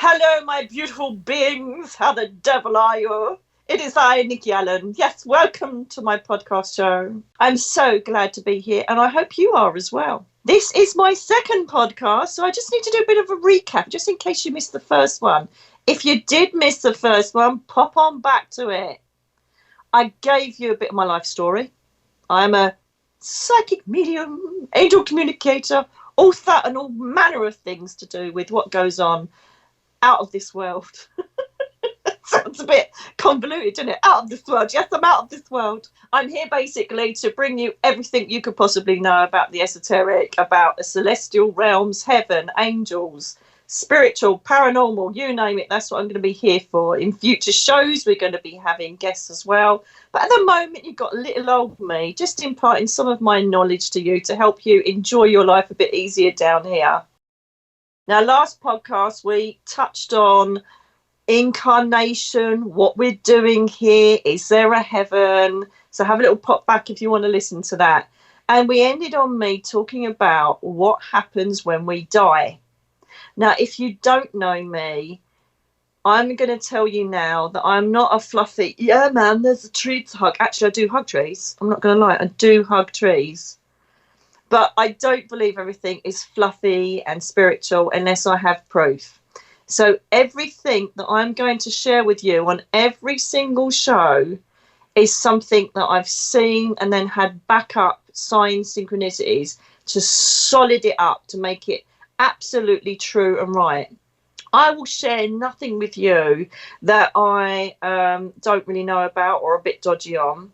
Hello, my beautiful beings. How the devil are you? It is I, Nicky Alan. Yes, welcome to my podcast show. I'm so glad to be here, and I hope you are as well. This is my second podcast, so I just need to do a bit of a recap, just in case you missed the first one. If you did miss the first one, pop on back to it. I gave you a bit of my life story. I'm a psychic medium, angel communicator, author, and all manner of things to do with what goes on out of this world. Sounds a bit convoluted, doesn't it? Out of this world. Yes, I'm out of this world. I'm here basically to bring you everything you could possibly know about the esoteric, about the celestial realms, heaven, angels, spiritual, paranormal, you name it. That's what I'm going to be here for. In future shows, we're going to be having guests as well. But at the moment, you've got little old me, just imparting some of my knowledge to you to help you enjoy your life a bit easier down here. Now, last podcast, we touched on incarnation, what we're doing here, is there a heaven? So have a little pop back if you want to listen to that. And we ended on me talking about what happens when we die. Now, if you don't know me, I'm going to tell you now that I'm not a fluffy, yeah, man, there's a tree to hug. Actually, I do hug trees. I'm not going to lie, I do hug trees. But I don't believe everything is fluffy and spiritual unless I have proof. So everything that I'm going to share with you on every single show is something that I've seen and then had backup signs, synchronicities to solid it up, to make it absolutely true and right. I will share nothing with you that I don't really know about or a bit dodgy on.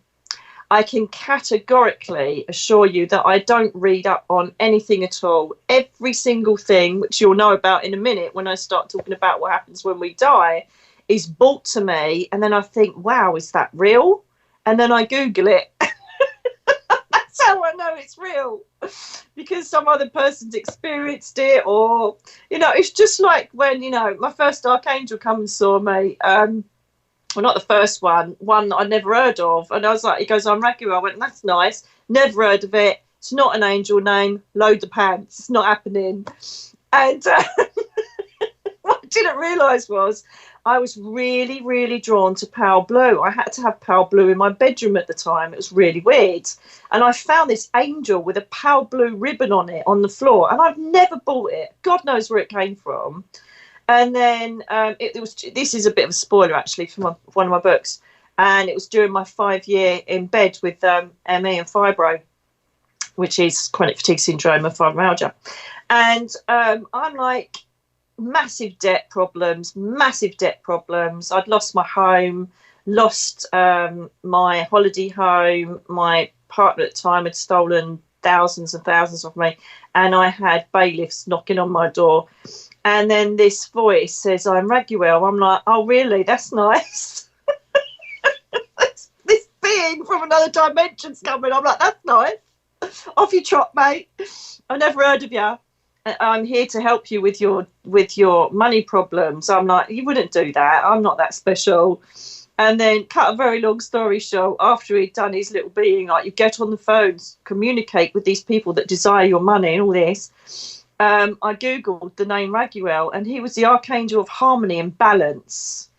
I can categorically assure you that I don't read up on anything at all. Every single thing, which you'll know about in a minute when I start talking about what happens when we die, is brought to me. And then I think, wow, is that real? And then I Google it. That's how I know it's real. Because some other person's experienced it, or, you know, it's just like when, you know, my first archangel come and saw me. Well, not the first one that I'd never heard of. And I was like, he goes, I'm Ragu. I went, that's nice. Never heard of it. It's not an angel name. Load the pants. It's not happening. And what I didn't realise was I was really, really drawn to pale blue. I had to have pale blue in my bedroom at the time. It was really weird. And I found this angel with a pale blue ribbon on it on the floor. And I've never bought it. God knows where it came from. And then this is a bit of a spoiler, actually, from one of my books. And it was during my 5-year in bed with ME and fibro, which is chronic fatigue syndrome and fibromyalgia. And I'm like, massive debt problems. I'd lost my home, lost my holiday home. My partner at the time had stolen thousands and thousands of me. And I had bailiffs knocking on my door. And then this voice says, I'm Raguel. I'm like, oh, really? That's nice. this being from another dimension's coming. I'm like, that's nice. Off you trot, mate. I've never heard of you. I'm here to help you with your money problems. I'm like, you wouldn't do that. I'm not that special. And then, cut a very long story short, after he'd done his little being, like, you get on the phones, communicate with these people that desire your money and all this. I Googled the name Raguel, and he was the archangel of harmony and balance,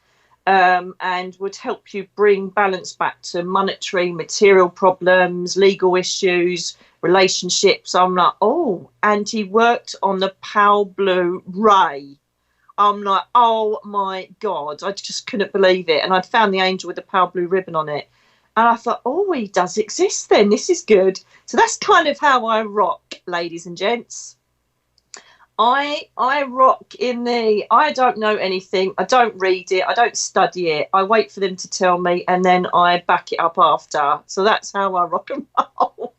and would help you bring balance back to monetary, material problems, legal issues, relationships. I'm like, oh, and he worked on the pale blue ray. I'm like, oh my God, I just couldn't believe it. And I'd found the angel with the pale blue ribbon on it. And I thought, oh, he does exist then. This is good. So that's kind of how I rock, ladies and gents. I rock in the, I don't know anything. I don't read it. I don't study it. I wait for them to tell me, and then I back it up after. So that's how I rock and roll.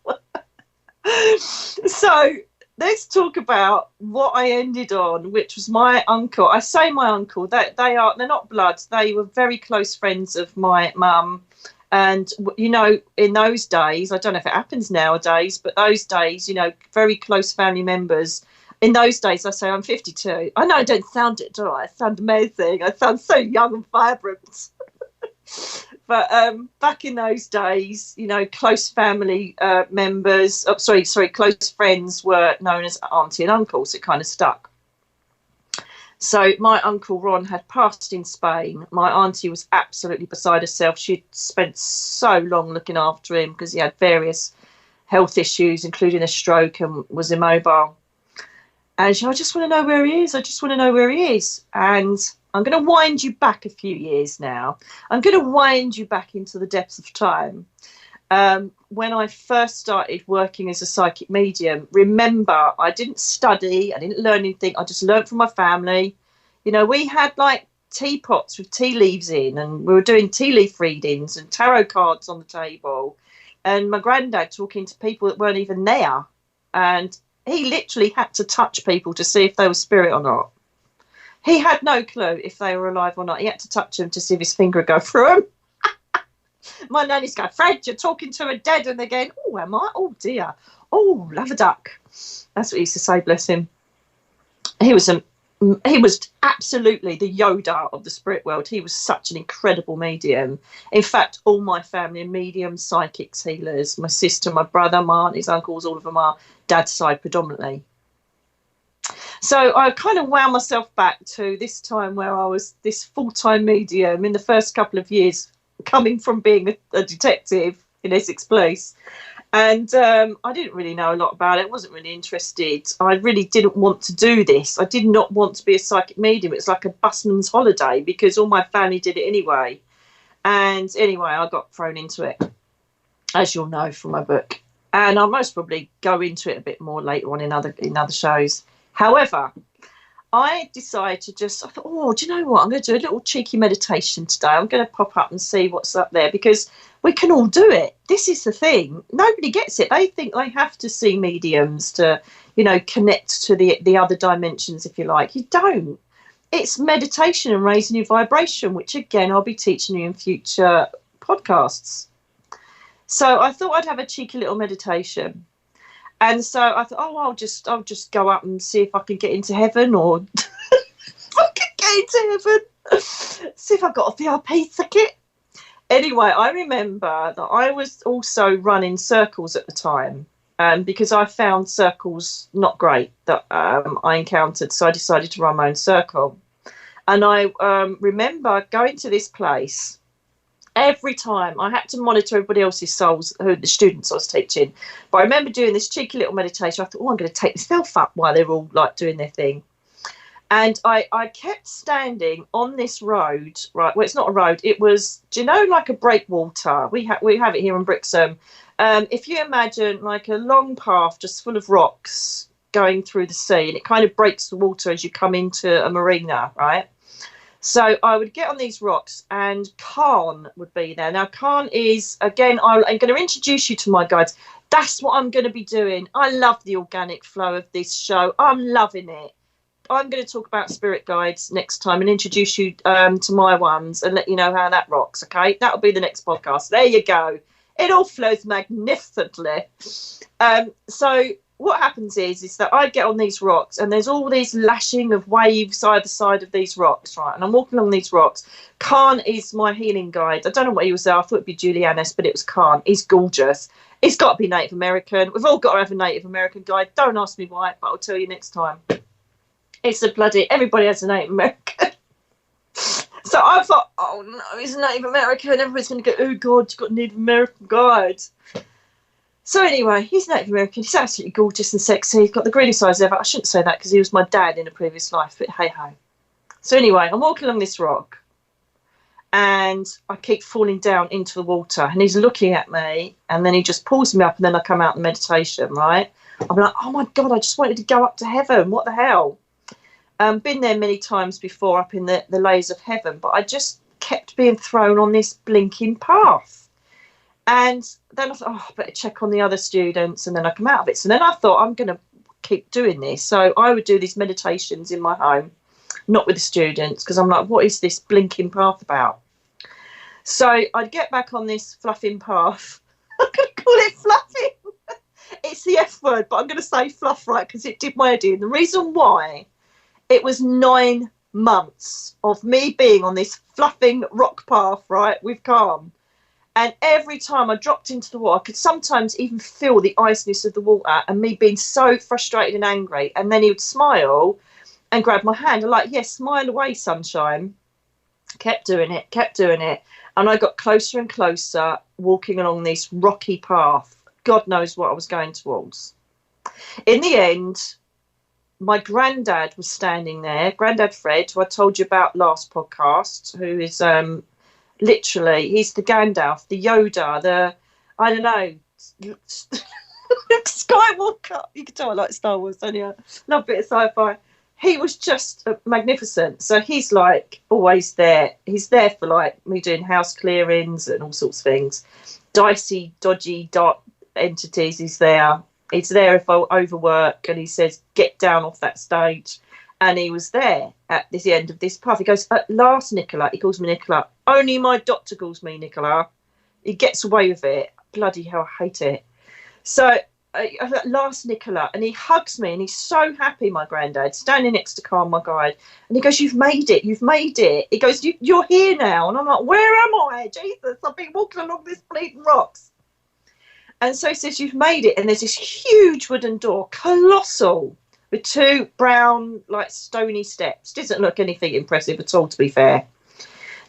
So let's talk about what I ended on, which was my uncle. I say my uncle, they're not blood. They were very close friends of my mum. And, you know, in those days, I don't know if it happens nowadays, but those days, you know, very close family members. In those days, I say I'm 52. I know I don't sound it, do I? I sound amazing. I sound so young and vibrant. But back in those days, you know, close family members, close friends were known as auntie and uncle, so it kind of stuck. So my uncle Ron had passed in Spain. My auntie was absolutely beside herself. She'd spent so long looking after him because he had various health issues, including a stroke, and was immobile. And she, I just want to know where he is. I just want to know where he is. And I'm going to wind you back a few years now. I'm going to wind you back into the depths of time. When I first started working as a psychic medium, remember, I didn't study, I didn't learn anything, I just learned from my family. You know, we had like teapots with tea leaves in, and we were doing tea leaf readings and tarot cards on the table. And my granddad talking to people that weren't even there. And he literally had to touch people to see if they were spirit or not. He had no clue if they were alive or not. He had to touch them to see if his finger would go through them. My nanny's going, Fred, you're talking to a dead. And they're going, oh, am I? Oh, dear. Oh, love a duck. That's what he used to say, bless him. He was absolutely the Yoda of the spirit world. He was such an incredible medium. In fact, all my family are mediums, psychics, healers. My sister, my brother, my aunties, uncles, all of them are dad's side predominantly. So I kind of wound myself back to this time where I was this full-time medium in the first couple of years, coming from being a detective in Essex Police. And I didn't really know a lot about it. I wasn't really interested. I really didn't want to do this. I did not want to be a psychic medium. It's like a busman's holiday because all my family did it anyway. And anyway, I got thrown into it, as you'll know from my book. And I'll most probably go into it a bit more later on in other shows. However, I decided to I thought, oh, do you know what? I'm going to do a little cheeky meditation today. I'm going to pop up and see what's up there because we can all do it. This is the thing. Nobody gets it. They think they have to see mediums to, you know, connect to the other dimensions, if you like. You don't. It's meditation and raising your vibration, which, again, I'll be teaching you in future podcasts. So I thought I'd have a cheeky little meditation. And so I thought, oh, I'll just go up and see if I can get into heaven, or if I can get into heaven, see if I've got a VIP ticket. Anyway, I remember that I was also running circles at the time, because I found circles not great that I encountered. So I decided to run my own circle. And I remember going to this place. Every time I had to monitor everybody else's souls, who the students I was teaching. But I remember doing this cheeky little meditation. I thought, oh, I'm going to take myself up while they're all like doing their thing. And I kept standing on this road, right? Well, it's not a road. It was, do you know, like a breakwater? We have it here in Brixham. If you imagine like a long path just full of rocks going through the sea, and it kind of breaks the water as you come into a marina, right? So I would get on these rocks and Khan would be there. Now, Khan is, again, I'm going to introduce you to my guides. That's what I'm going to be doing. I love the organic flow of this show. I'm loving it. I'm going to talk about spirit guides next time and introduce you to my ones and let you know how that rocks, okay? That'll be the next podcast. There you go. It all flows magnificently. So what happens is that I get on these rocks and there's all these lashing of waves either side of these rocks, right? And I'm walking along these rocks. Khan is my healing guide. I don't know what he was there. I thought it'd be Julianus, but it was Khan. He's gorgeous. He's got to be Native American. We've all got to have a Native American guide. Don't ask me why, but I'll tell you next time. It's a bloody, everybody has a Native American. So I thought, oh no, he's a Native American. Everybody's going to go, oh God, you've got a Native American guide. So anyway, he's Native American. He's absolutely gorgeous and sexy. He's got the greenest eyes ever. I shouldn't say that because he was my dad in a previous life, but hey-ho. So anyway, I'm walking along this rock and I keep falling down into the water and he's looking at me and then he just pulls me up and then I come out in meditation, right? I'm like, oh my God, I just wanted to go up to heaven. What the hell? Been there many times before up in the layers of heaven, but I just kept being thrown on this blinking path. And then I thought, oh, I better check on the other students. And then I come out of it. So then I thought, I'm going to keep doing this. So I would do these meditations in my home, not with the students, because I'm like, what is this blinking path about? So I'd get back on this fluffing path. I'm going to call it fluffing. It's the F word, but I'm going to say fluff, right, because it did my head in. The reason why, it was 9 months of me being on this fluffing rock path, right, with Calm. And every time I dropped into the water, I could sometimes even feel the iciness of the water and me being so frustrated and angry. And then he would smile and grabbed my hand. I'm like, yes, smile away, sunshine. Kept doing it, kept doing it. And I got closer and closer, walking along this rocky path. God knows what I was going towards. In the end, my granddad was standing there, Granddad Fred, who I told you about last podcast, who is literally, he's the Gandalf, the Yoda, the, I don't know, Skywalker. You can tell I like Star Wars, don't you? Love a bit of sci-fi. He was just magnificent. So he's like always there. He's there for like me doing house clearings and all sorts of things. Dicey, dodgy, dark entities. He's there. He's there if I overwork, and he says, get down off that stage. And he was there at this end of this path. He goes, at last, Nicola. He calls me Nicola. Only my doctor calls me Nicola. He gets away with it. Bloody hell, I hate it. So at last, Nicola, and he hugs me, and he's so happy, my granddad, standing next to Carl, my guide. And he goes, you've made it. You've made it. He goes, you're here now. And I'm like, where am I? Jesus, I've been walking along this bleeding rocks. And so he says, you've made it. And there's this huge wooden door, colossal, with two brown, like stony steps. Doesn't look anything impressive at all, to be fair.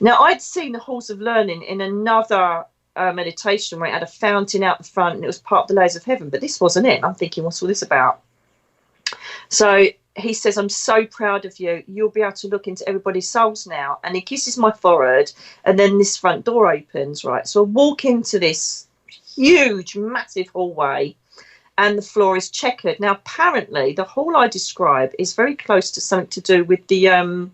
Now, I'd seen the Halls of Learning in another meditation where it had a fountain out the front and it was part of the layers of heaven. But this wasn't it. I'm thinking, what's all this about? So he says, I'm so proud of you. You'll be able to look into everybody's souls now. And he kisses my forehead. And then this front door opens, right? So I walk into this huge, massive hallway, and the floor is checkered. Now, apparently, the hall I describe is very close to something to do with the,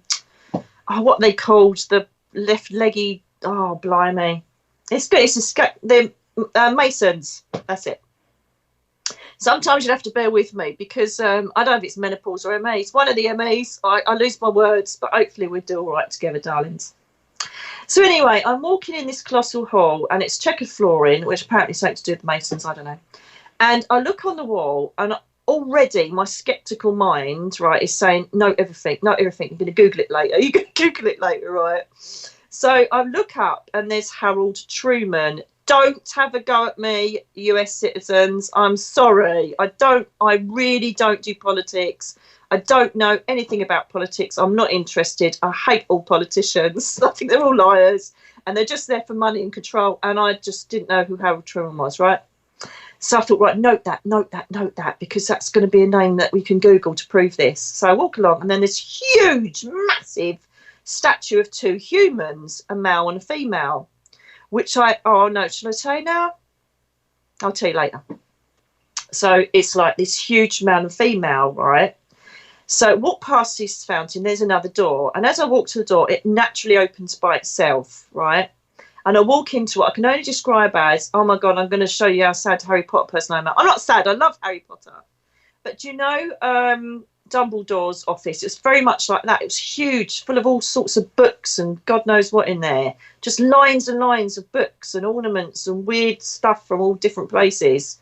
what they called the left-leggy, oh, blimey. It's good. It's the Masons. That's it. Sometimes you'd have to bear with me because I don't know if it's menopause or ME. It's one of the MEs. I lose my words, but hopefully we'll do all right together, darlings. So anyway, I'm walking in this colossal hall, and it's checkered flooring, which apparently is something to do with the Masons, I don't know. And I look on the wall, and already my sceptical mind, right, is saying, note everything, note everything. You're going to Google it later. You're going to Google it later, right? So I look up, and there's Harold Truman. Don't have a go at me, US citizens. I'm sorry. I really don't do politics. I don't know anything about politics. I'm not interested. I hate all politicians. I think they're all liars, and they're just there for money and control. And I just didn't know who Harold Truman was, right? So I thought, right, note that, because that's going to be a name that we can Google to prove this. So I walk along, and then this huge, massive statue of two humans, a male and a female, which shall I tell you now? I'll tell you later. So it's like this huge male and female, right? So walk past this fountain, there's another door. And as I walk to the door, it naturally opens by itself, right? And I walk into what I can only describe as, oh my God, I'm going to show you how sad Harry Potter person I am. I'm not sad, I love Harry Potter. But do you know Dumbledore's office? It's very much like that. It was huge, full of all sorts of books and God knows what in there. Just lines and lines of books and ornaments and weird stuff from all different places.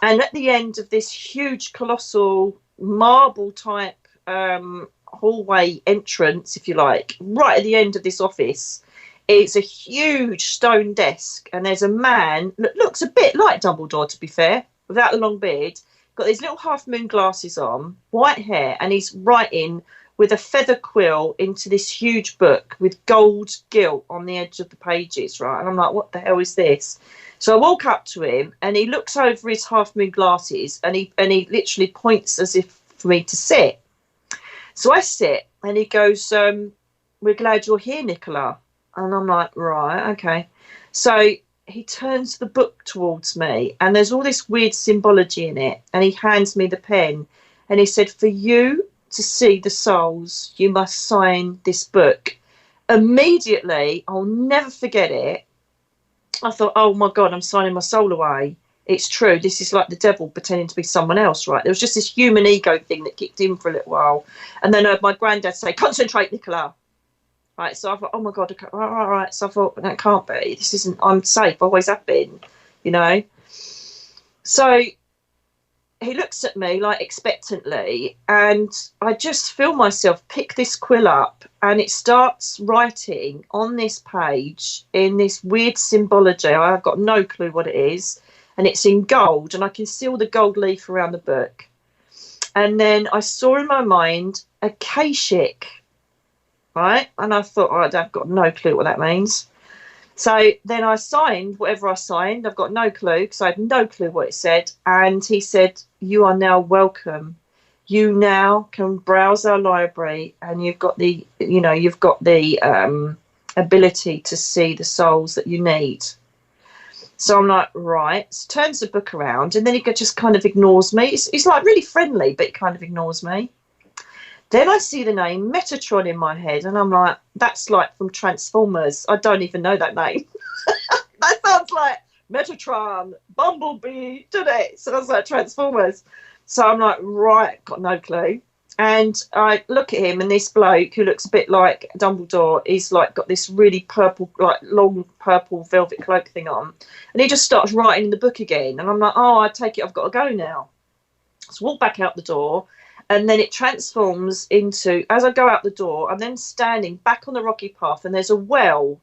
And at the end of this huge, colossal, marble type hallway entrance, if you like, right at the end of this office, it's a huge stone desk, and there's a man that looks a bit like Dumbledore, to be fair, without the long beard, got these little half moon glasses on, white hair, and he's writing with a feather quill into this huge book with gold gilt on the edge of the pages, right? And I'm like, what the hell is this? So I walk up to him, and he looks over his half moon glasses, and he literally points as if for me to sit. So I sit, and he goes, we're glad you're here, Nicola. And I'm like, right, okay. So he turns the book towards me, and there's all this weird symbology in it, and he hands me the pen, and he said, for you to see the souls, you must sign this book. Immediately, I'll never forget it, I thought, oh my God, I'm signing my soul away. It's true. This is like the devil pretending to be someone else, right? There was just this human ego thing that kicked in for a little while. And then I heard my granddad say, concentrate, Nicola. Right, so I thought, oh my God, okay, all right. So I thought, that can't be. This isn't, I'm safe. I always have been, you know. So he looks at me like expectantly, and I just feel myself pick this quill up, and it starts writing on this page in this weird symbology. I've got no clue what it is, and it's in gold, and I can see all the gold leaf around the book. And then I saw in my mind Akashic, right? And I thought, right, I've got no clue what that means. So then I signed whatever I signed. I've got no clue because I had no clue what it said. And he said, you are now welcome. You now can browse our library, and you've got the, ability to see the souls that you need. So I'm like, right. So turns the book around, and then he just kind of ignores me. He's like really friendly, but he kind of ignores me. Then I see the name Metatron in my head, and I'm like, that's like from Transformers. I don't even know that name. That sounds like Metatron, Bumblebee, doesn't it? Sounds like Transformers. So I'm like, right, got no clue. And I look at him, and this bloke who looks a bit like Dumbledore, he's like got this really purple, like long purple velvet cloak thing on. And he just starts writing in the book again. And I'm like, oh, I take it I've got to go now. So walk back out the door. And then it transforms into, as I go out the door, I'm then standing back on the rocky path, and there's a well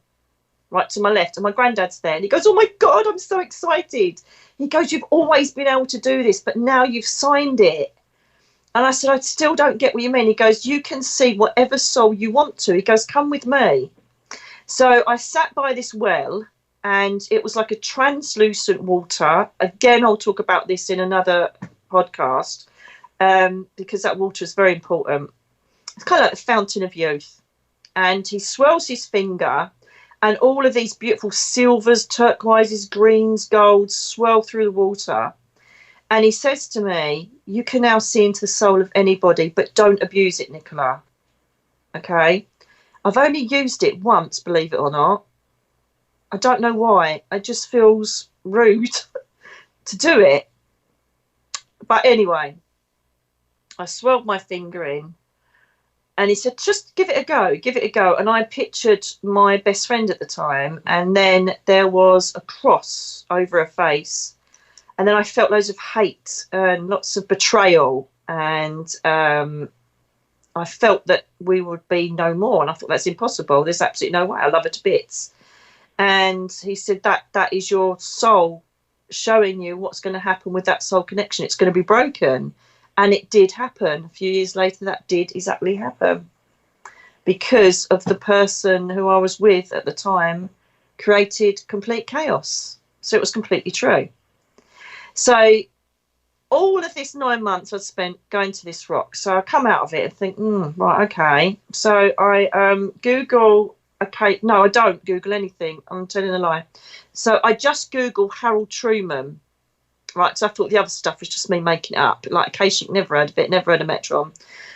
right to my left, and my granddad's there. And he goes, oh, my God, I'm so excited. He goes, you've always been able to do this, but now you've signed it. And I said, I still don't get what you mean. He goes, you can see whatever soul you want to. He goes, come with me. So I sat by this well, and it was like a translucent water. Again, I'll talk about this in another podcast. Because that water is very important. It's kind of like the fountain of youth. And he swirls his finger, and all of these beautiful silvers, turquoises, greens, golds swirl through the water. And he says to me, you can now see into the soul of anybody, but don't abuse it, Nicola. Okay? I've only used it once, believe it or not. I don't know why. It just feels rude to do it. But anyway, I swirled my finger in, and he said, just give it a go, give it a go. And I pictured my best friend at the time, and then there was a cross over her face, and then I felt loads of hate and lots of betrayal, and I felt that we would be no more, and I thought, that's impossible. There's absolutely no way. I love her to bits. And he said, that is your soul showing you what's going to happen with that soul connection. It's going to be broken. And it did happen. A few years later, that did exactly happen. Because of the person who I was with at the time created complete chaos. So it was completely true. So all of this 9 months I spent going to this rock. So I come out of it and think, right, okay. So I Google, okay, no, I don't Google anything. I'm telling a lie. So I just Google Harold Truman. Right, so I thought the other stuff was just me making it up. Like Akashic, never heard of it, never heard of Metron.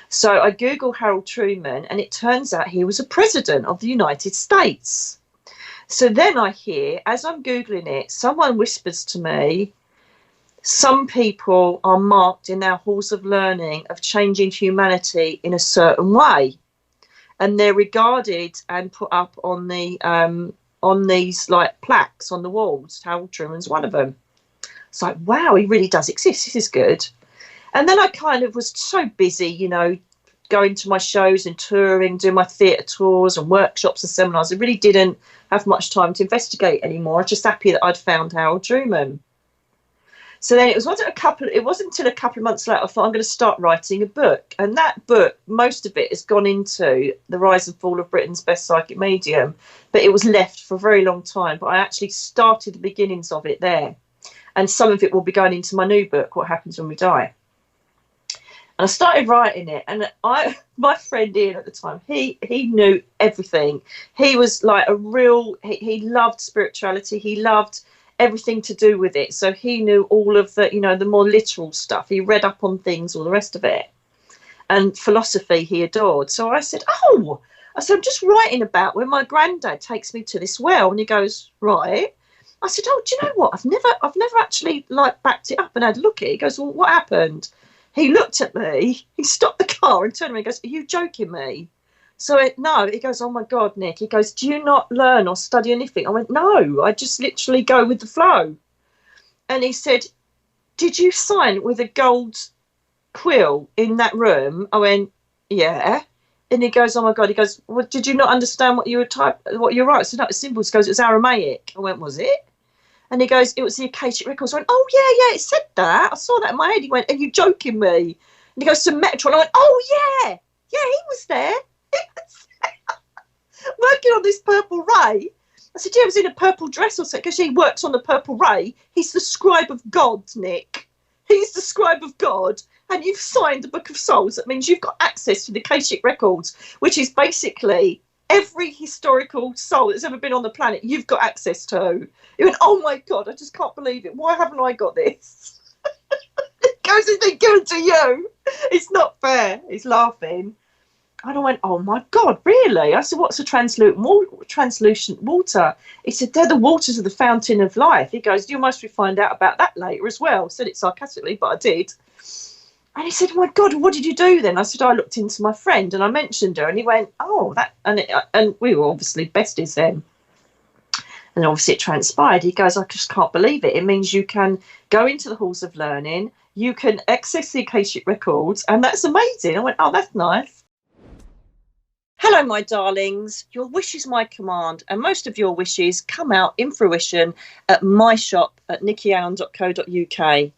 So I Google Harold Truman, and it turns out he was a president of the United States. So then I hear, as I'm Googling it, someone whispers to me, some people are marked in their halls of learning of changing humanity in a certain way. And they're regarded and put up on the on these like plaques on the walls. Harold Truman's one of them. It's like, wow, he really does exist. This is good. And then I kind of was so busy, going to my shows and touring, doing my theatre tours and workshops and seminars. I really didn't have much time to investigate anymore. I was just happy that I'd found Harold Truman. So then it wasn't until a couple of months later I thought, I'm going to start writing a book. And that book, most of it has gone into the rise and fall of Britain's best psychic medium. But it was left for a very long time. But I actually started the beginnings of it there. And some of it will be going into my new book, What Happens When We Die. And I started writing it. And my friend Ian at the time, he knew everything. He was like he loved spirituality. He loved everything to do with it. So he knew all of the, the more literal stuff. He read up on things, all the rest of it. And philosophy he adored. So I said, I'm just writing about when my granddad takes me to this well. And he goes, right. I said, do you know what? I've never actually backed it up and had a look at it. He goes, well, what happened? He looked at me, he stopped the car and turned to me and goes, are you joking me? So no, he goes, oh my God, Nick. He goes, do you not learn or study anything? I went, no, I just literally go with the flow. And he said, did you sign with a gold quill in that room? I went, yeah. And he goes, oh my God. He goes, well, did you not understand what you were writing? So no, it's simple. He goes, it was Aramaic. I went, was it? And he goes, it was the Akashic Records. I went, oh, yeah, it said that. I saw that in my head. He went, are you joking me? And he goes, to Metro. And I went, oh, yeah, Yeah, he was there. Working on this purple ray. I said, yeah, he was in a purple dress or something, because he works on the purple ray. He's the scribe of God, Nick. He's the scribe of God. And you've signed the Book of Souls. That means you've got access to the Akashic Records, which is basically every historical soul that's ever been on the planet you've got access to. He went, oh my God, I just can't believe it. Why haven't I got this? It goes, it's been given to you. It's not fair. He's laughing. And I went, oh my God, really? I said, what's a translucent water? He said, they're the waters of the fountain of life. He goes, you must find out about that later as well. I said it sarcastically, but I did. And he said, oh my God, what did you do then? I said, I looked into my friend and I mentioned her. And he went, oh, that, and we were obviously besties then. And obviously it transpired. He goes, I just can't believe it. It means you can go into the halls of learning, you can access the Akashic Records, and that's amazing. I went, oh, that's nice. Hello, my darlings. Your wish is my command, and most of your wishes come out in fruition at my shop at nickyalan.co.uk.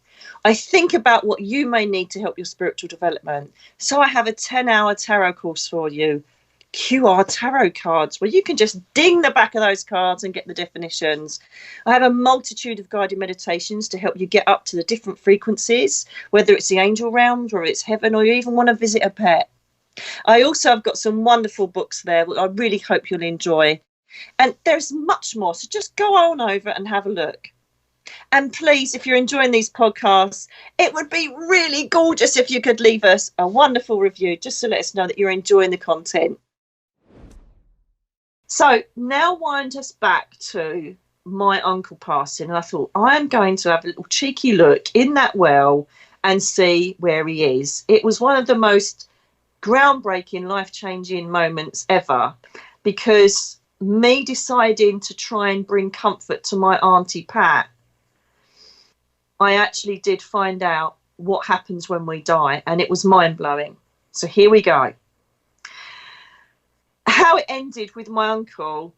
I think about what you may need to help your spiritual development. So I have a 10-hour tarot course for you, QR tarot cards, where you can just ding the back of those cards and get the definitions. I have a multitude of guided meditations to help you get up to the different frequencies, whether it's the angel realms or it's heaven, or you even want to visit a pet. I also have got some wonderful books there that I really hope you'll enjoy. And there's much more, so just go on over and have a look. And please, if you're enjoying these podcasts, it would be really gorgeous if you could leave us a wonderful review, just to let us know that you're enjoying the content. So now wind us back to my uncle passing. And I thought, I'm going to have a little cheeky look in that well and see where he is. It was one of the most groundbreaking, life-changing moments ever, because me deciding to try and bring comfort to my Auntie Pat, I actually did find out what happens when we die, and it was mind-blowing. So here we go. How it ended with my uncle,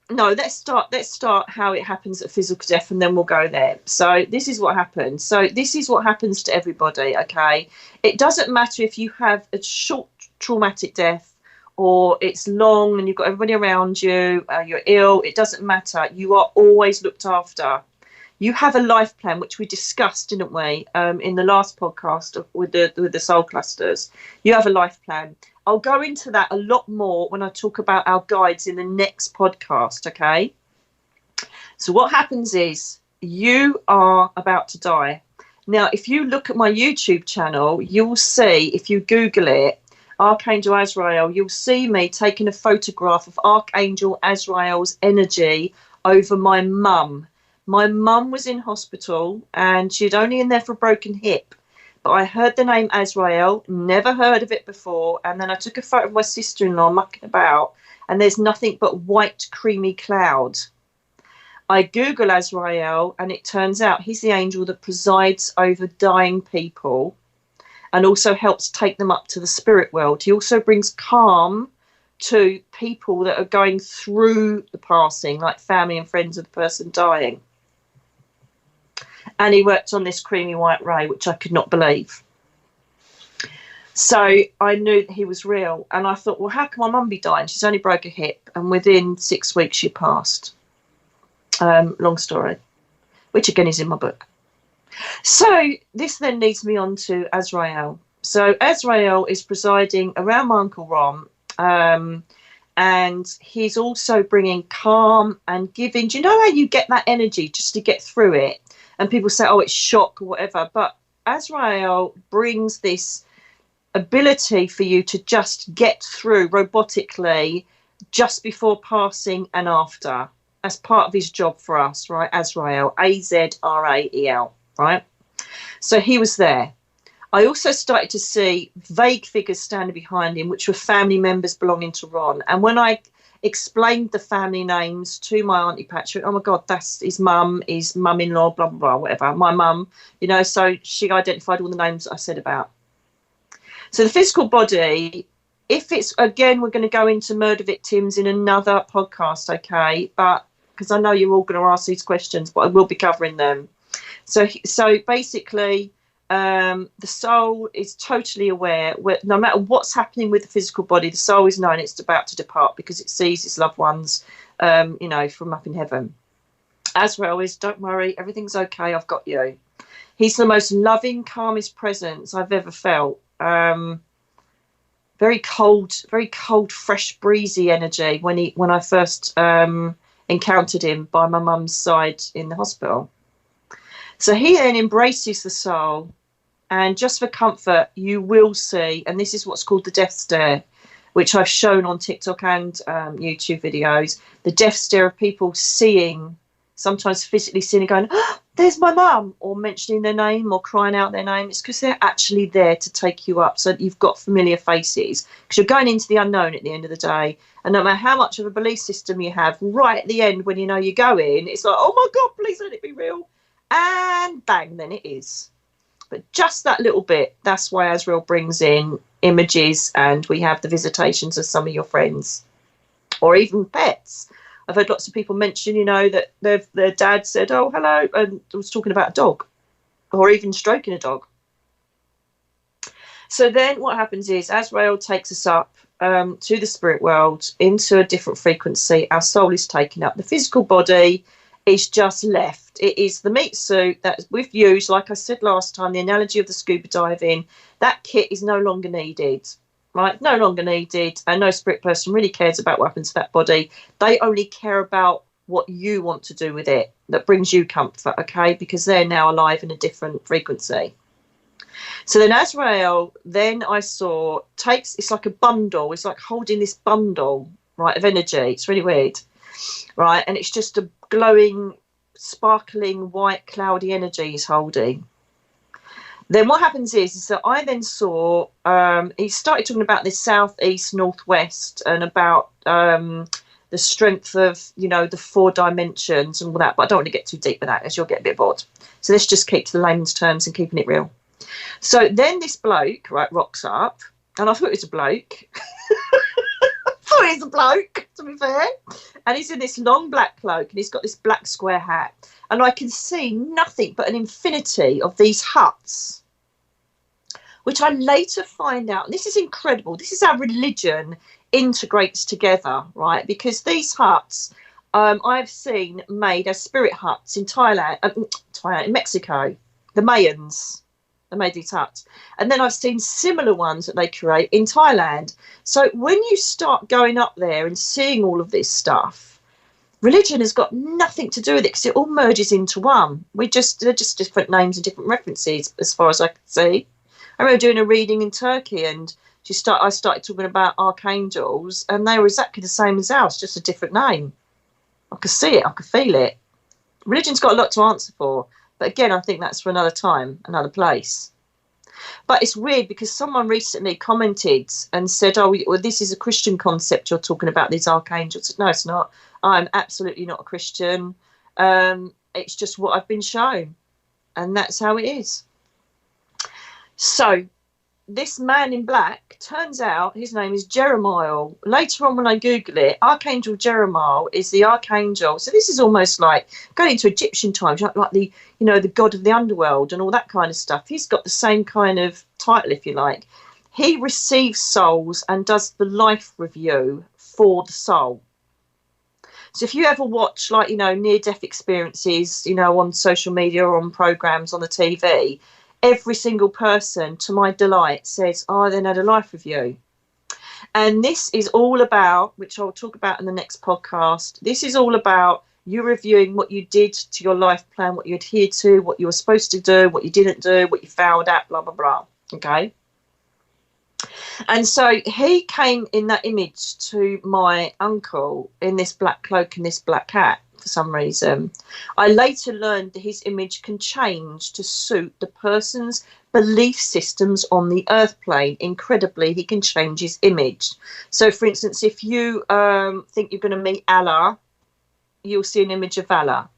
no, let's start how it happens at physical death, and then we'll go there. So this is what happens. So this is what happens to everybody, okay? It doesn't matter if you have a short traumatic death or it's long and you've got everybody around you, you're ill. It doesn't matter. You are always looked after. You have a life plan, which we discussed, didn't we, in the last podcast with the soul clusters. You have a life plan. I'll go into that a lot more when I talk about our guides in the next podcast, okay? So what happens is you are about to die. Now, if you look at my YouTube channel, you'll see, if you Google it, Archangel Azrael, you'll see me taking a photograph of Archangel Azrael's energy over my mum. My mum was in hospital and she'd only in there for a broken hip. But I heard the name Azrael, never heard of it before. And then I took a photo of my sister-in-law mucking about, and there's nothing but white, creamy cloud. I Google Azrael, and it turns out he's the angel that presides over dying people and also helps take them up to the spirit world. He also brings calm to people that are going through the passing, like family and friends of the person dying. And he worked on this creamy white ray, which I could not believe. So I knew that he was real. And I thought, well, how can my mum be dying? She's only broke a hip. And within 6 weeks, she passed. Long story, which again is in my book. So this then leads me on to Azrael. So Azrael is presiding around my Uncle Ron. And he's also bringing calm and giving. Do you know how you get that energy just to get through it? And people say, oh, it's shock or whatever. But Azrael brings this ability for you to just get through robotically just before passing and after. As part of his job for us, right? Azrael, Azrael, right? So he was there. I also started to see vague figures standing behind him, which were family members belonging to Ron. And when I explained the family names to my Auntie Patrick, oh my God, that's his mum-in-law, blah, blah, blah, whatever. My mum, you know, so she identified all the names that I said about. So the physical body, if it's, again, we're going to go into murder victims in another podcast, okay? But because I know you're all going to ask these questions, but I will be covering them. So basically, The soul is totally aware. No matter what's happening with the physical body, the soul is knowing it's about to depart because it sees its loved ones, from up in heaven. Azrael is, don't worry, everything's okay, I've got you. He's the most loving, calmest presence I've ever felt. Very cold, fresh, breezy energy when I first encountered him by my mum's side in the hospital. So he then embraces the soul, and just for comfort, you will see, and this is what's called the death stare, which I've shown on TikTok and YouTube videos, the death stare of people seeing, sometimes physically seeing and going, oh, there's my mum, or mentioning their name or crying out their name. It's because they're actually there to take you up. So you've got familiar faces, because you're going into the unknown at the end of the day. And no matter how much of a belief system you have, right at the end when you know you're going, it's like, oh my God, please let it be real. And bang, then it is. But just that little bit, that's why Azrael brings in images, and we have the visitations of some of your friends or even pets. I've heard lots of people mention, that their dad said, oh, hello, and was talking about a dog, or even stroking a dog. So then what happens is Azrael takes us up to the spirit world, into a different frequency. Our soul is taken up. The physical body is just left. It is the meat suit that we've used, like I said last time, the analogy of the scuba diving. That kit is no longer needed. Right, no longer needed, and no spirit person really cares about what happens to that body. They only care about what you want to do with it, that brings you comfort, okay? Because they're now alive in a different frequency. So then Azrael, then I saw, it's like a bundle. It's like holding this bundle, right, of energy. It's really weird, right? And it's just a glowing, sparkling, white, cloudy energy he's holding. Then what happens is that I then saw, he started talking about this southeast, northwest, and about the strength of, the 4 dimensions and all that. But I don't want to get too deep with that, as you'll get a bit bored. So let's just keep to the layman's terms and keeping it real. So then this bloke, right, rocks up, and I thought it was a bloke. I thought it was a bloke, to be fair. And he's in this long black cloak, and he's got this black square hat. And I can see nothing but an infinity of these huts, which I later find out, and this is incredible, this is how religion integrates together, right? Because these huts I've seen made as spirit huts in in Mexico. The Mayans, they made these huts. And then I've seen similar ones that they create in Thailand. So when you start going up there and seeing all of this stuff, religion has got nothing to do with it, because it all merges into one. They're just different names and different references, as far as I can see. I remember doing a reading in Turkey, and I started talking about archangels, and they were exactly the same as ours, just a different name. I could see it, I could feel it. Religion's got a lot to answer for, but again, I think that's for another time, another place. But it's weird, because someone recently commented and said, oh, well, this is a Christian concept you're talking about, these archangels. I said, no, it's not. I'm absolutely not a Christian. It's just what I've been shown, and that's how it is. So this man in black, turns out his name is Jeremiah. Later on when I Google it, Archangel Jeremiah is the archangel. So this is almost like going into Egyptian times, like the, the god of the underworld and all that kind of stuff. He's got the same kind of title, if you like. He receives souls and does the life review for the soul. So if you ever watch, near-death experiences, on social media or on programs on the TV, every single person, to my delight, says, oh, I then had a life review. And this is all about, which I'll talk about in the next podcast, this is all about you reviewing what you did to your life plan, what you adhered to, what you were supposed to do, what you didn't do, what you failed at, blah, blah, blah. Okay? And so he came in that image to my uncle in this black cloak and this black hat for some reason. I later learned that his image can change to suit the person's belief systems on the earth plane. Incredibly, he can change his image. So, for instance, if you think you're going to meet Allah, you'll see an image of Allah.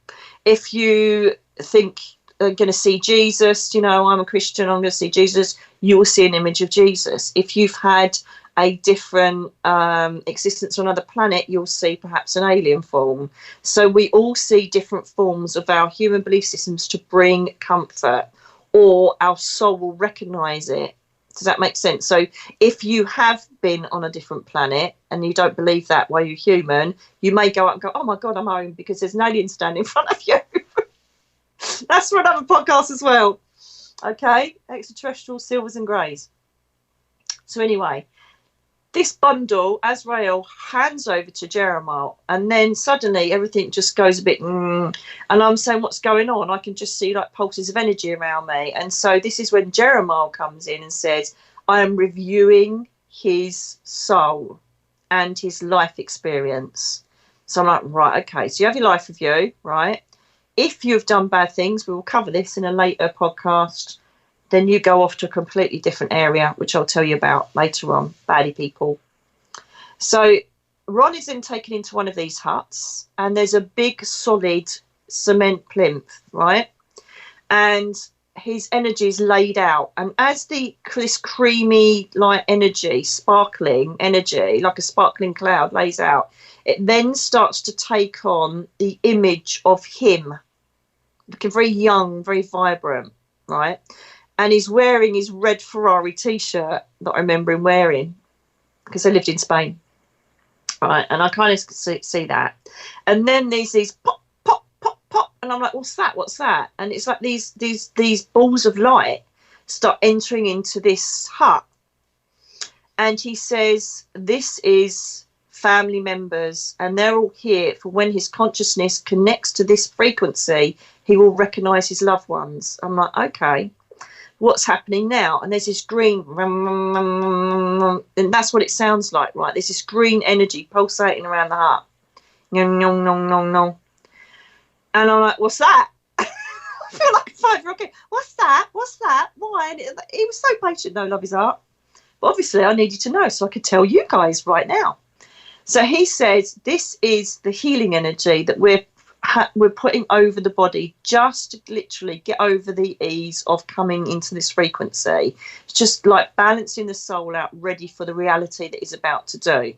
If you think going to see Jesus, I'm a Christian, I'm going to see Jesus, you will see an image of Jesus. If you've had a different existence on another planet, you'll see perhaps an alien form. So we all see different forms of our human belief systems to bring comfort. or our soul will recognize it. Does that make sense? So if you have been on a different planet and you don't believe that while you're human, you may go up and go, oh my God, I'm home, because there's an alien standing in front of you. That's for another podcast as well. Okay, extraterrestrial silvers and greys. So anyway, this bundle, Azrael hands over to Jeremiah, and then suddenly everything just goes a bit, and I'm saying, what's going on? I can just see like pulses of energy around me. And so this is when Jeremiah comes in and says, I am reviewing his soul and his life experience. So I'm like, right, okay, so you have your life review, right? If you've done bad things, we will cover this in a later podcast. Then you go off to a completely different area, which I'll tell you about later on. Baddie people. So Ron is then taken into one of these huts, and there's a big solid cement plinth, right? And his energy is laid out. And as this creamy light energy, sparkling energy, like a sparkling cloud lays out, it then starts to take on the image of him, looking very young, very vibrant, right? And he's wearing his red Ferrari T-shirt that I remember him wearing because I lived in Spain. Right, and I kind of see that. And then there's these pop, pop, pop, pop. And I'm like, what's that? What's that? And it's like these balls of light start entering into this hut. And he says, this is family members, and they're all here for when his consciousness connects to this frequency, he will recognize his loved ones. I'm like, okay. What's happening now? And there's this green, and that's what it sounds like, right? There's this green energy pulsating around the heart. And I'm like, what's that? I feel like a 5-year-old kid. What's that? What's that? Why? And he was so patient, though, love his art. But obviously, I needed to know so I could tell you guys right now. So he says, this is the healing energy that we're putting over the body, just to literally get over the ease of coming into this frequency. It's just like balancing the soul out, ready for the reality that he's about to do.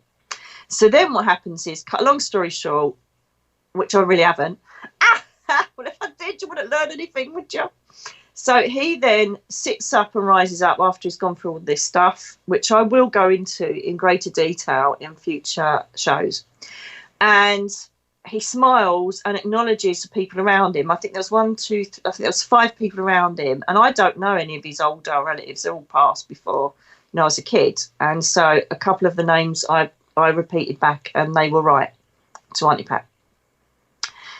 So then what happens is, cut a long story short, which I really haven't. Well, if I did, you wouldn't learn anything, would you? So he then sits up and rises up after he's gone through all this stuff, which I will go into in greater detail in future shows. And he smiles and acknowledges the people around him. I think there was 5 people around him. And I don't know any of his older relatives. They're all passed before, I was a kid. And so a couple of the names I repeated back, and they were right to Auntie Pat.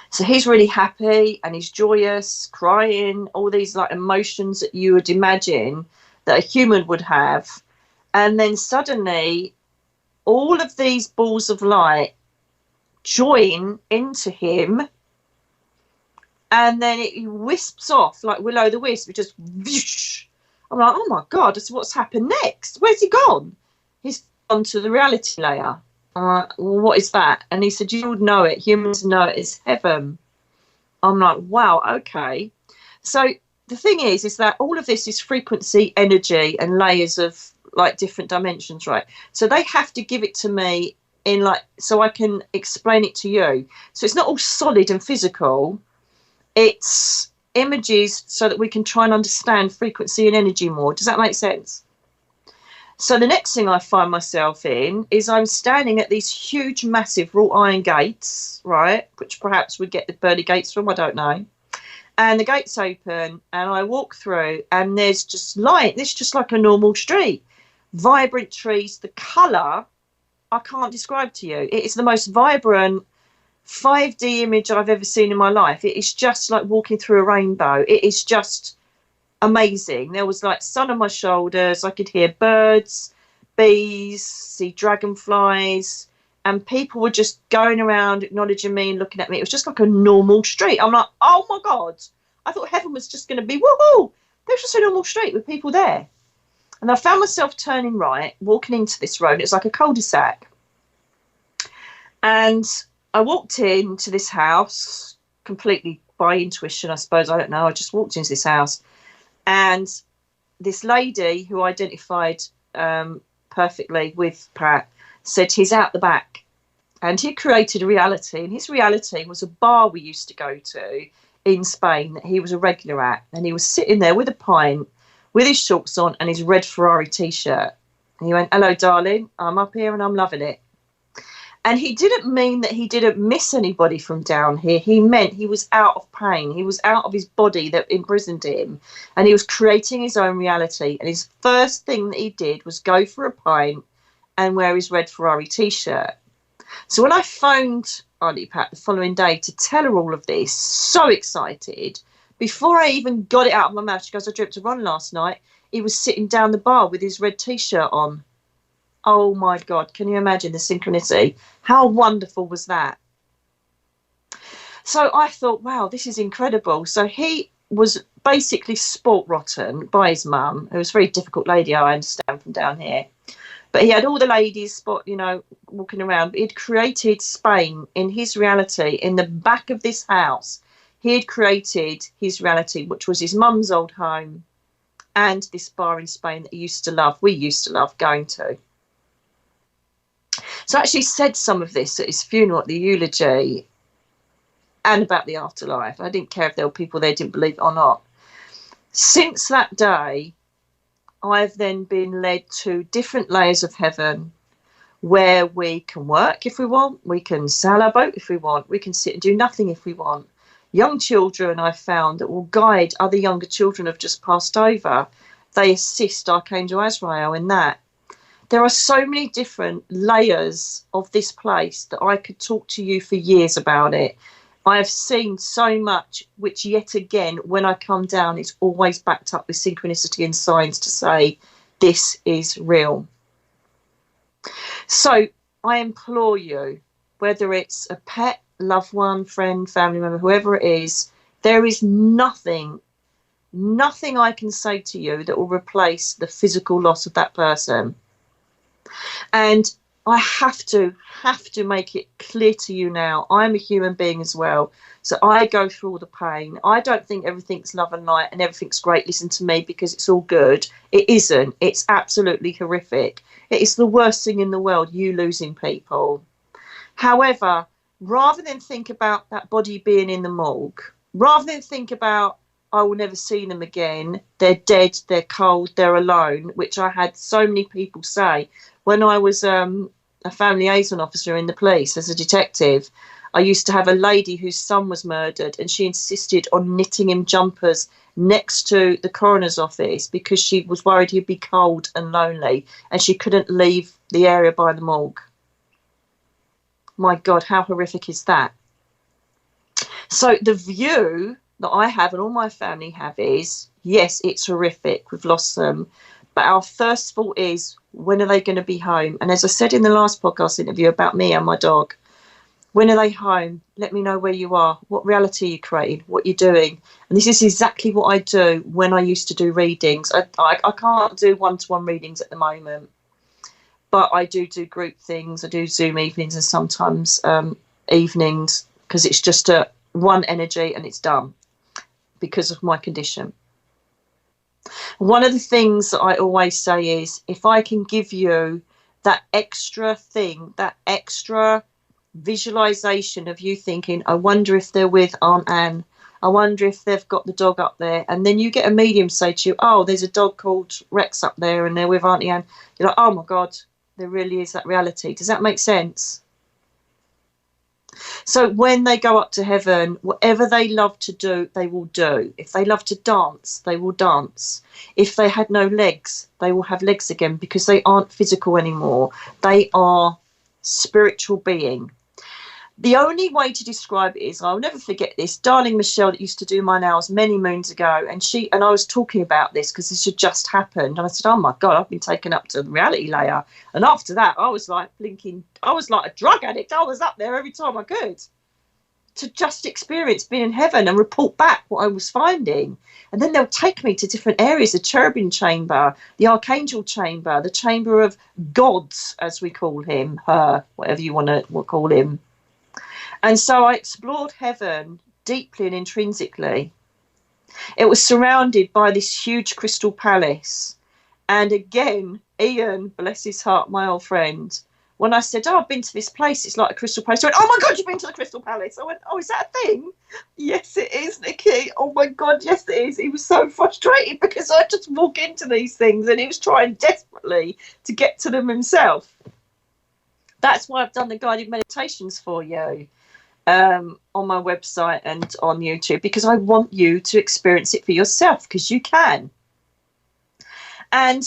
So he's really happy and he's joyous, crying, all these like emotions that you would imagine that a human would have. And then suddenly all of these balls of light join into him, and then it wisps off like will-o'-the-wisp. It just whoosh. I'm like, oh my God, what's happened next? Where's he gone? He's gone to the reality layer. I'm like, well, what is that? And he said, you would know it. Humans know it. It's heaven. I'm like, wow, okay. So the thing is that all of this is frequency, energy, and layers of like different dimensions, right? So they have to give it to me in like, so I can explain it to you. So it's not all solid and physical. It's images so that we can try and understand frequency and energy more. Does that make sense? So the next thing I find myself in is I'm standing at these huge, massive wrought iron gates, right? Which perhaps we get the pearly gates from, I don't know. And the gates open and I walk through and there's just light. It's just like a normal street. Vibrant trees. The colour I can't describe to you. It is the most vibrant 5D image I've ever seen in my life. It is just like walking through a rainbow. It is just amazing. There was like sun on my shoulders. I could hear birds, bees, see dragonflies, and people were just going around acknowledging me and looking at me. It was just like a normal street. I'm like, oh my God, I thought heaven was just going to be woohoo. There's just a normal street with people there. And I found myself turning right, walking into this road. It was like a cul-de-sac. And I walked into this house completely by intuition, I suppose. I don't know. I just walked into this house. And this lady who identified perfectly with Pat said he's out the back. And he created a reality. And his reality was a bar we used to go to in Spain that he was a regular at, and he was sitting there with a pint, with his shorts on and his red Ferrari t-shirt. And he went, "Hello, darling, I'm up here and I'm loving it." And he didn't mean that he didn't miss anybody from down here. He meant he was out of pain. He was out of his body that imprisoned him, and he was creating his own reality. And his first thing that he did was go for a pint and wear his red Ferrari t-shirt. So when I phoned Auntie Pat the following day to tell her all of this, so excited, before I even got it out of my mouth, she goes, "I dreamt of Ron last night. He was sitting down the bar with his red t-shirt on." Oh my God, can you imagine the synchronicity? How wonderful was that? So I thought, wow, this is incredible. So he was basically sport rotten by his mum, who was a very difficult lady, I understand, from down here. But he had all the ladies walking around. He'd created Spain in his reality, in the back of this house. He had created his reality, which was his mum's old home and this bar in Spain that he used to love. We used to love going to. So I actually said some of this at his funeral, at the eulogy, and about the afterlife. I didn't care if there were people there who didn't believe it or not. Since that day, I've then been led to different layers of heaven where we can work if we want, we can sail our boat if we want, we can sit and do nothing if we want. Young children, I've found, that will guide other younger children who have just passed over. They assist Archangel Azrael in that. There are so many different layers of this place that I could talk to you for years about it. I have seen so much, which yet again, when I come down, it's always backed up with synchronicity and signs to say, this is real. So I implore you, whether it's a pet, loved one, friend, family member, whoever it is, there is nothing I can say to you that will replace the physical loss of that person. And I have to make it clear to you now, I'm a human being as well. So I go through all the pain. I don't think everything's love and light and everything's great. Listen to me, because it's all good. It isn't. It's absolutely horrific. It is the worst thing in the world, you losing people. However, rather than think about that body being in the morgue, rather than think about, I will never see them again, they're dead, they're cold, they're alone, which I had so many people say. When I was a family liaison officer in the police as a detective, I used to have a lady whose son was murdered, and she insisted on knitting him jumpers next to the coroner's office because she was worried he'd be cold and lonely, and she couldn't leave the area by the morgue. My God, how horrific is that? So the view that I have and all my family have is, yes, it's horrific, we've lost them, but our first thought is, when are they going to be home? And as I said in the last podcast interview about me and my dog, when are they home? Let me know where you are. What reality are you creating? What you're doing? And this is exactly what I do when I used to do readings. I can't do one-to-one readings at the moment, but I do group things. I do Zoom evenings and sometimes evenings, because it's just one energy and it's done because of my condition. One of the things that I always say is, if I can give you that extra thing, that extra visualization of you thinking, I wonder if they're with Aunt Anne, I wonder if they've got the dog up there, and then you get a medium say to you, oh, there's a dog called Rex up there and they're with Auntie Anne, you're like, oh my God, there really is that reality. Does that make sense? So when they go up to heaven, whatever they love to do, they will do. If they love to dance, they will dance. If they had no legs, they will have legs again, because they aren't physical anymore. They are spiritual being. The only way to describe it is, I'll never forget this, darling Michelle that used to do my nails many moons ago, and I was talking about this because this had just happened, and I said, oh my God, I've been taken up to the reality layer. And after that, I was like blinking, I was like a drug addict. I was up there every time I could to just experience being in heaven and report back what I was finding. And then they'll take me to different areas, the cherubim chamber, the archangel chamber, the chamber of gods, as we call him, her, whatever you want to call him. And so I explored heaven deeply and intrinsically. It was surrounded by this huge crystal palace. And again, Ian, bless his heart, my old friend, when I said, oh, I've been to this place, it's like a Crystal Palace. She went, oh my God, you've been to the Crystal Palace. I went, oh, is that a thing? Yes, it is, Nicky. Oh my God, yes, it is. He was so frustrated because I just walk into these things and he was trying desperately to get to them himself. That's why I've done the guided meditations for you on my website and on YouTube, because I want you to experience it for yourself, because you can. And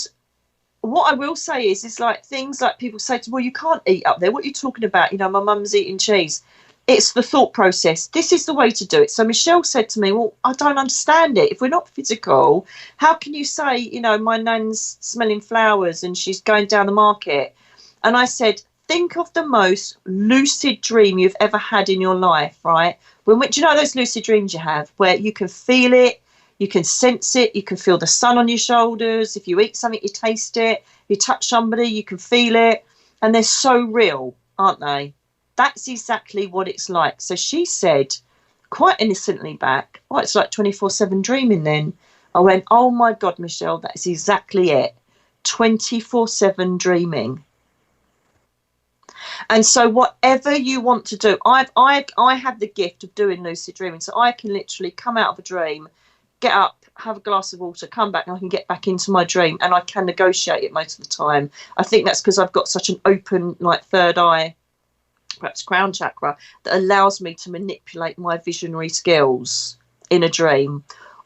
what I will say is it's like things like people say to me, well, you can't eat up there. What are you talking about? You know, my mum's eating cheese. It's the thought process. This is the way to do it. So Michelle said to me, well, I don't understand it. If we're not physical, how can you say, you know, my nan's smelling flowers and she's going down the market? And I said, think of the most lucid dream you've ever had in your life, right? Do you know those lucid dreams you have where you can feel it, you can sense it, you can feel the sun on your shoulders. If you eat something, you taste it. You touch somebody, you can feel it. And they're so real, aren't they? That's exactly what it's like. So she said, quite innocently back, oh, it's like 24/7 dreaming then. I went, oh my God, Michelle, that's exactly it. 24/7 dreaming. And so whatever you want to do, I have the gift of doing lucid dreaming. So I can literally come out of a dream, get up, have a glass of water, come back, and I can get back into my dream, and I can negotiate it most of the time. I think that's because I've got such an open, like, third eye, perhaps crown chakra, that allows me to manipulate my visionary skills in a dream.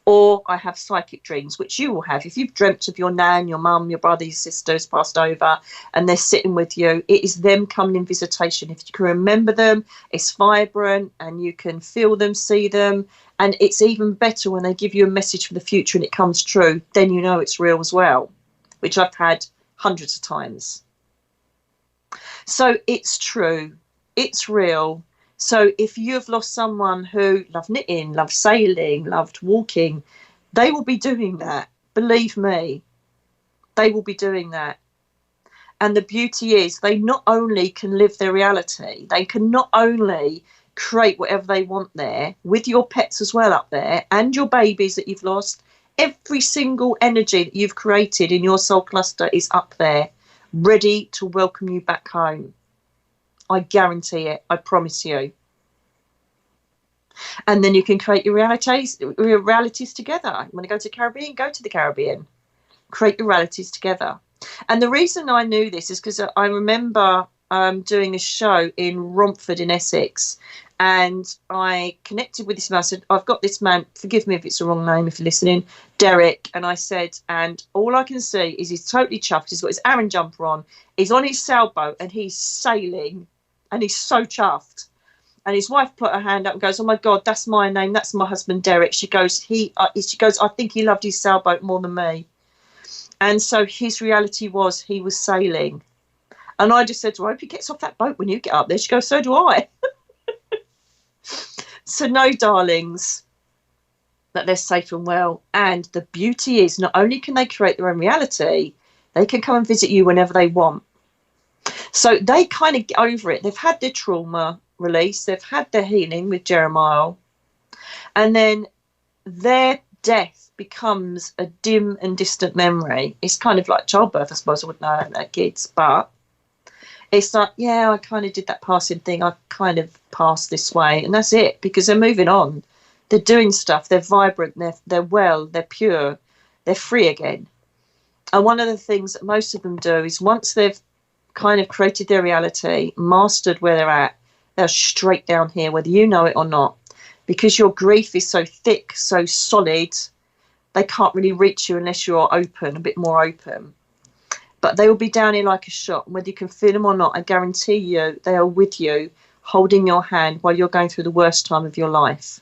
Or I have psychic dreams, which you will have. If you've dreamt of your nan, your mum, your brother, your sister who's passed over, and they're sitting with you, it is them coming in visitation. If you can remember them, it's vibrant and you can feel them, see them. And it's even better when they give you a message for the future and it comes true, then you know it's real as well, which I've had hundreds of times. So it's true. It's real. So if you've lost someone who loved knitting, loved sailing, loved walking, they will be doing that. Believe me, they will be doing that. And the beauty is they not only can live their reality, they can not only create whatever they want there with your pets as well up there and your babies that you've lost. Every single energy that you've created in your soul cluster is up there, ready to welcome you back home. I guarantee it. I promise you. And then you can create your realities together. You want to go to the Caribbean? Go to the Caribbean. Create your realities together. And the reason I knew this is because I remember doing a show in Romford in Essex, and I connected with this man. I said, I've got this man, forgive me if it's the wrong name if you're listening, Derek. And I said, and all I can see is he's totally chuffed. He's got his Aran jumper on. He's on his sailboat and he's sailing. And he's so chuffed. And his wife put her hand up and goes, oh my God, that's my name. That's my husband, Derek. She goes, I think he loved his sailboat more than me. And so his reality was he was sailing. And I just said to her, I hope he gets off that boat when you get up there. She goes, so do I. So no, darlings, that they're safe and well. And the beauty is not only can they create their own reality, they can come and visit you whenever they want. So they kind of get over it. They've had their trauma release. They've had their healing with Jeremiah. And then their death becomes a dim and distant memory. It's kind of like childbirth, I suppose. I wouldn't know, I haven't had kids. But it's like, yeah, I kind of did that passing thing. I kind of passed this way. And that's it, because they're moving on. They're doing stuff. They're vibrant. They're well. They're pure. They're free again. And one of the things that most of them do is once they've kind of created their reality, mastered where they're at, they're straight down here, whether you know it or not. Because your grief is so thick, so solid, they can't really reach you unless you're open, a bit more open. But they will be down here like a shot. And whether you can feel them or not, I guarantee you they are with you, holding your hand while you're going through the worst time of your life.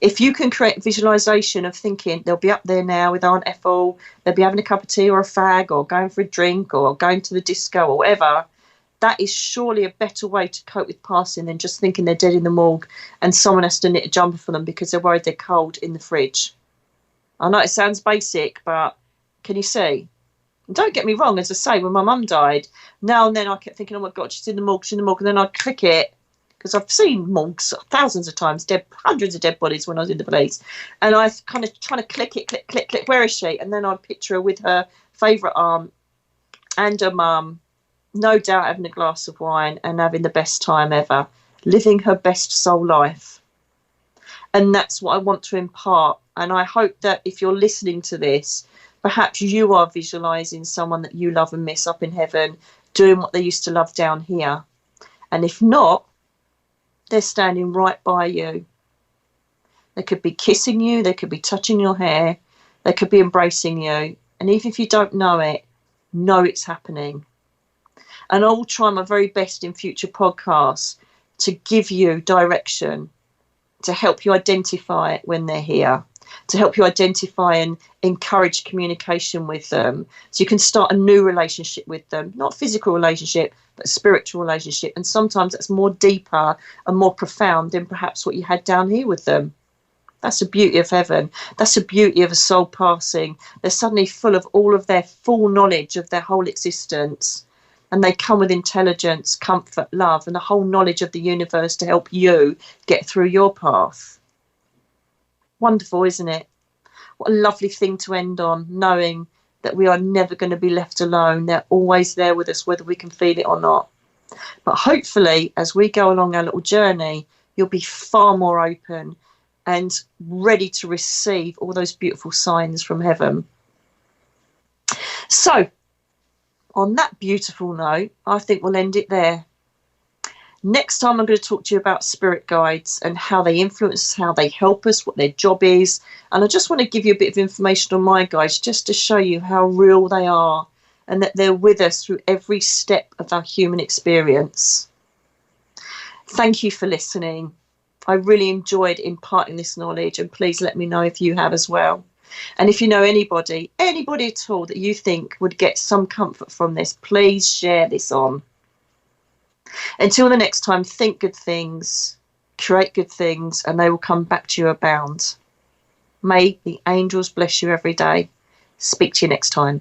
If you can create visualization of thinking they'll be up there now with Aunt Ethel, they'll be having a cup of tea or a fag or going for a drink or going to the disco or whatever, that is surely a better way to cope with passing than just thinking they're dead in the morgue and someone has to knit a jumper for them because they're worried they're cold in the fridge. I know it sounds basic, but can you see? And don't get me wrong, as I say, when my mum died, now and then I kept thinking, oh my God, she's in the morgue, and then I'd click it, because I've seen morgues thousands of times, hundreds of dead bodies when I was in the police, and I was kind of trying to click, where is she? And then I'd picture her with her favourite aunt and her mum no doubt having a glass of wine and having the best time ever, living her best soul life. And that's what I want to impart. And I hope that if you're listening to this, perhaps you are visualizing someone that you love and miss up in heaven, doing what they used to love down here. And if not, they're standing right by you. They could be kissing you, they could be touching your hair, they could be embracing you. And even if you don't know it's happening. And I'll try my very best in future podcasts to give you direction, to help you identify it when they're here, to help you identify and encourage communication with them, so you can start a new relationship with them, not a physical relationship, but a spiritual relationship. And sometimes that's more deeper and more profound than perhaps what you had down here with them. That's the beauty of heaven. That's the beauty of a soul passing. They're suddenly full of all of their full knowledge of their whole existence. And they come with intelligence, comfort, love, and the whole knowledge of the universe to help you get through your path. Wonderful, isn't it? What a lovely thing to end on, knowing that we are never going to be left alone. They're always there with us, whether we can feel it or not. But hopefully, as we go along our little journey, you'll be far more open and ready to receive all those beautiful signs from heaven. So, on that beautiful note, I think we'll end it there. Next time, I'm going to talk to you about spirit guides and how they influence us, how they help us, what their job is. And I just want to give you a bit of information on my guides, just to show you how real they are and that they're with us through every step of our human experience. Thank you for listening. I really enjoyed imparting this knowledge, and please let me know if you have as well. And if you know anybody at all that you think would get some comfort from this, please share this on. Until the next time, think good things, create good things, and they will come back to you abound. May the angels bless you every day. Speak to you next time.